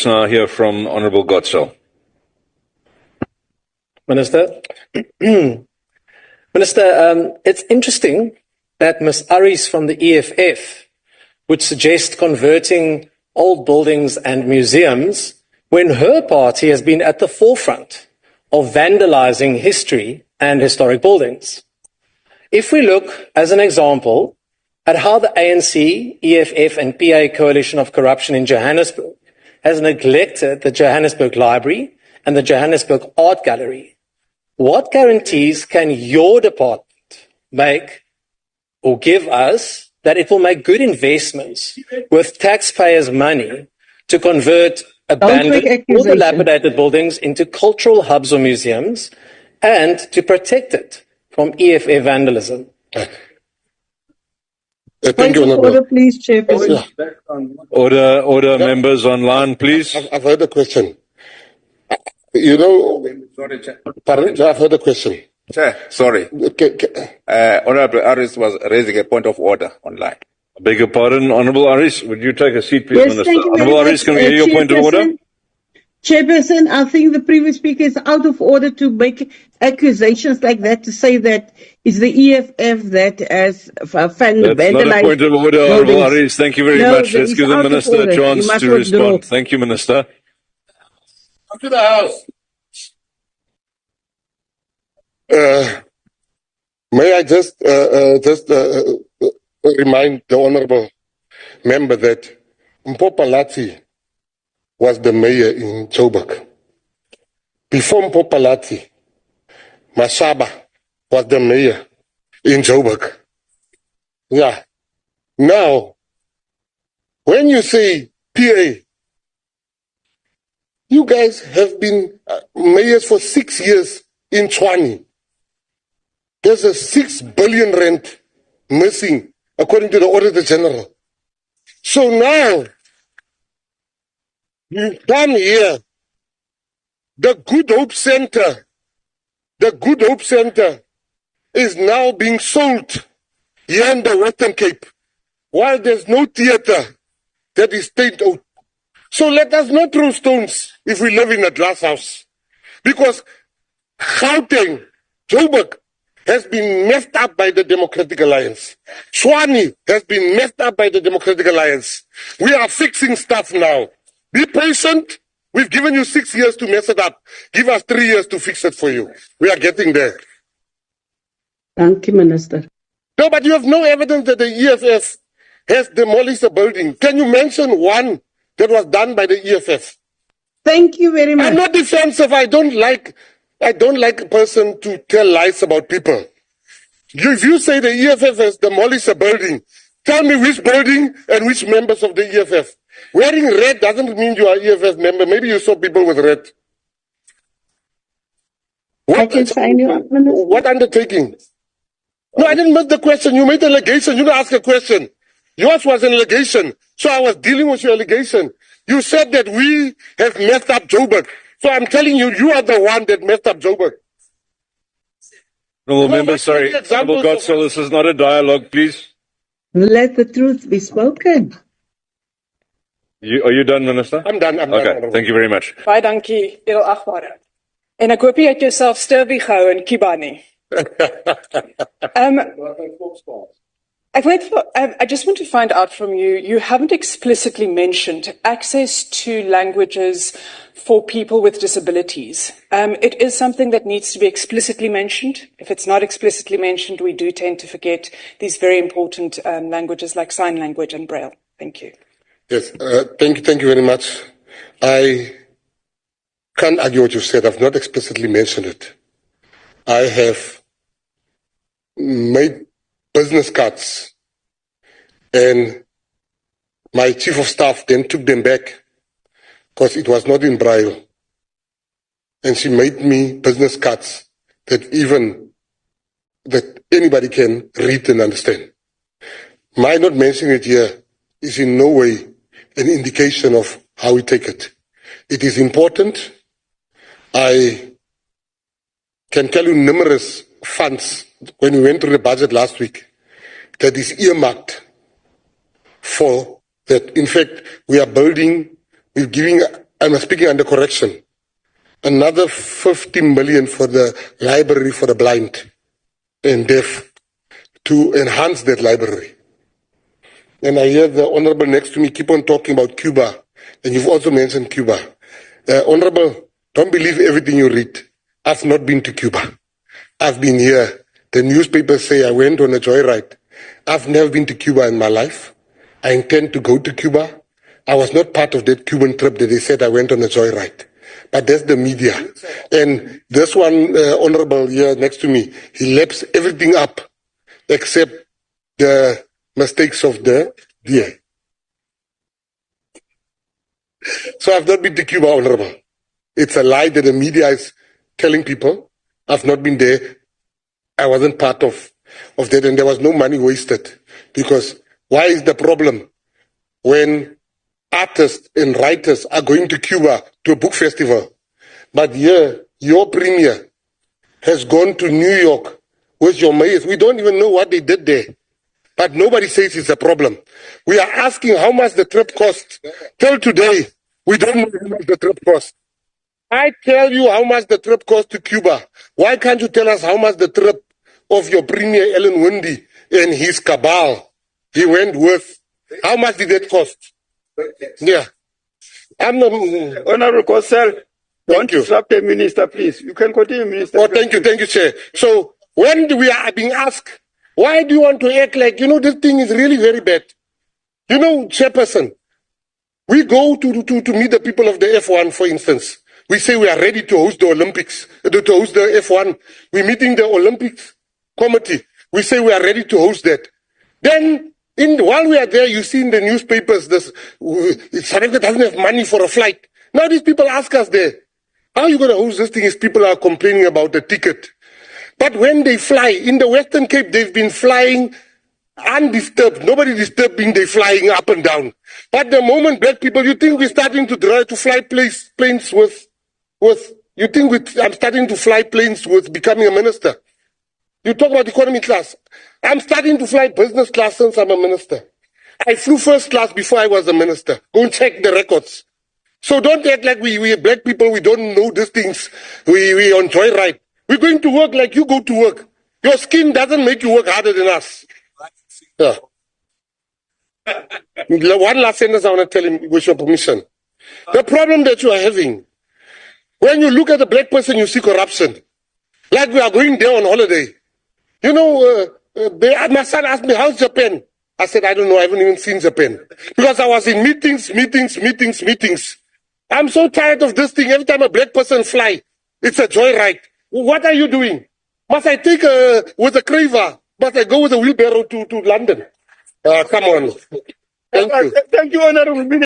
Now hear from Honourable Godsell. Minister, Minister, it's interesting that Ms. Aris from the EFF would suggest converting old buildings and museums when her party has been at the forefront of vandalizing history and historic buildings. If we look, as an example, at how the ANC, EFF and PA coalition of corruption in Johannesburg has neglected the Johannesburg Library and the Johannesburg Art Gallery, what guarantees can your department make or give us that it will make good investments with taxpayers' money to convert abandoned or dilapidated buildings into cultural hubs or museums and to protect it from EFF vandalism? Thank you, Order, please, Chairperson. Order, members online, please. I've heard the question. You know, pardon, I've heard the question. Chair, sorry. Honourable Aris was raising a point of order online. I beg your pardon, Honourable Aris. Would you take a seat, please, Yes, Minister? thank you very Honourable much, Aris, can we hear your point of order? Chairperson, I think the previous speaker is out of order to make accusations like that, to say that it's the EFF that has vandalized. That's not a point of order, Honourable Aris. Thank you very much. Let's give the Minister a chance to respond. Thank you, Minister. Up to the House. May I just remind the honourable member that Mpopalati was the mayor in Joburg. Before Mpopalati, Mashaba was the mayor in Joburg. Yeah. Now, when you say PA, you guys have been mayors for 6 years in Tshwane. There's a 6 billion rand missing, according to the Auditor General. So now, you come here, the Good Hope Center is now being sold here in the Western Cape, while there's no theatre that is state owned. So let us not throw stones if we live in a glass house. Because Gauteng, Joburg, has been messed up by the Democratic Alliance. Tshwane has been messed up by the Democratic Alliance. We are fixing stuff now. Be patient. We've given you 6 years to mess it up. Give us 3 years to fix it for you. We are getting there. Thank you, Minister. No, but you have no evidence that the EFF has demolished a building. Can you mention one that was done by the EFF? Thank you very much. I'm not defensive. I don't like a person to tell lies about people. If you say the EFF has demolished a building, tell me which building and which members of the EFF. Wearing red doesn't mean you are EFF member. Maybe you saw people with red. I can sign you up, Minister. What undertaking? No, I didn't make the question. You made an allegation. You didn't ask a question. Yours was an allegation. So I was dealing with your allegation. You said that we have messed up Joburg. So I'm telling you, you are the one that messed up Joburg. No, member, sorry. Honourable Godsell, this is not a dialogue, please. Let the truth be spoken. Are you done, Minister? I'm done. Okay, thank you very much. Baie dankie, edelagbare. En ek hoop jy het jouself stewig gehou in Kiba nie. I just want to find out from you, you haven't explicitly mentioned access to languages for people with disabilities. It is something that needs to be explicitly mentioned. If it's not explicitly mentioned, we do tend to forget these very important languages like sign language and Braille. Thank you. Yes, thank you very much. I can't argue what you said. I've not explicitly mentioned it. I have made business cards, and my chief of staff then took them back because it was not in Braille. And she made me business cards that anybody can read and understand. My not mentioning it here is in no way an indication of how we take it. It is important. I can tell you numerous funds when we went through the budget last week that is earmarked for that. In fact, we're giving I'm speaking under correction, another 50 million for the library for the blind and deaf to enhance that library. And I hear the Honorable next to me keep on talking about Cuba, and you've also mentioned Cuba. Honorable, don't believe everything you read. I've not been to Cuba. I've been here. The newspapers say I went on a joyride. I've never been to Cuba in my life. I intend to go to Cuba. I was not part of that Cuban trip that they said I went on a joyride. But that's the media. And this one, Honorable here next to me, he laps everything up except the mistakes of the DA. So I've not been to Cuba, Honorable. It's a lie that the media is telling people. I've not been there. I wasn't part of that, and there was no money wasted. Because why is the problem when artists and writers are going to Cuba to a book festival, but here your premier has gone to New York with your mayors? We don't even know what they did there, but nobody says it's a problem. We are asking how much the trip cost. Till today, we don't know how much the trip cost. I tell you how much the trip cost to Cuba. Why can't you tell us how much the trip of your premier, Ellen Wendy, and his cabal he went with? How much did that cost? Yeah. Honorable Kosel, don't disrupt the minister, please. You can continue, Minister. Oh, thank you, Chair. So when we are being asked, why do you want to act like, this thing is really very bad? Chairperson, we go to meet the people of the F1, for instance. We say we are ready to host the Olympics, to host the F1. We're meeting the Olympics committee. We say we are ready to host that. Then, while we are there, you see in the newspapers, South Africa doesn't have money for a flight. Now these people ask us there, how are you going to host this thing if people are complaining about the ticket? But when they fly, in the Western Cape, they've been flying undisturbed. Nobody disturbing, they're flying up and down. But the moment black people, you think we're starting to fly planes I'm starting to fly planes with becoming a minister. You talk about economy class. I'm starting to fly business class since I'm a minister. I flew first class before I was a minister. Go and check the records. So don't act like we black people, we don't know these things. We on joyride. We're going to work like you go to work. Your skin doesn't make you work harder than us. Yeah. One last sentence I want to tell him with your permission. The problem that you are having, when you look at a black person, you see corruption. Like we are going there on holiday. My son asked me, how's Japan? I said, I don't know, I haven't even seen Japan. Because I was in meetings. I'm so tired of this thing. Every time a black person fly, it's a joyride. What are you doing? Must I take with a craver? Must I go with a wheelbarrow to London? Come on. Thank you. Thank you, Honorable Minister.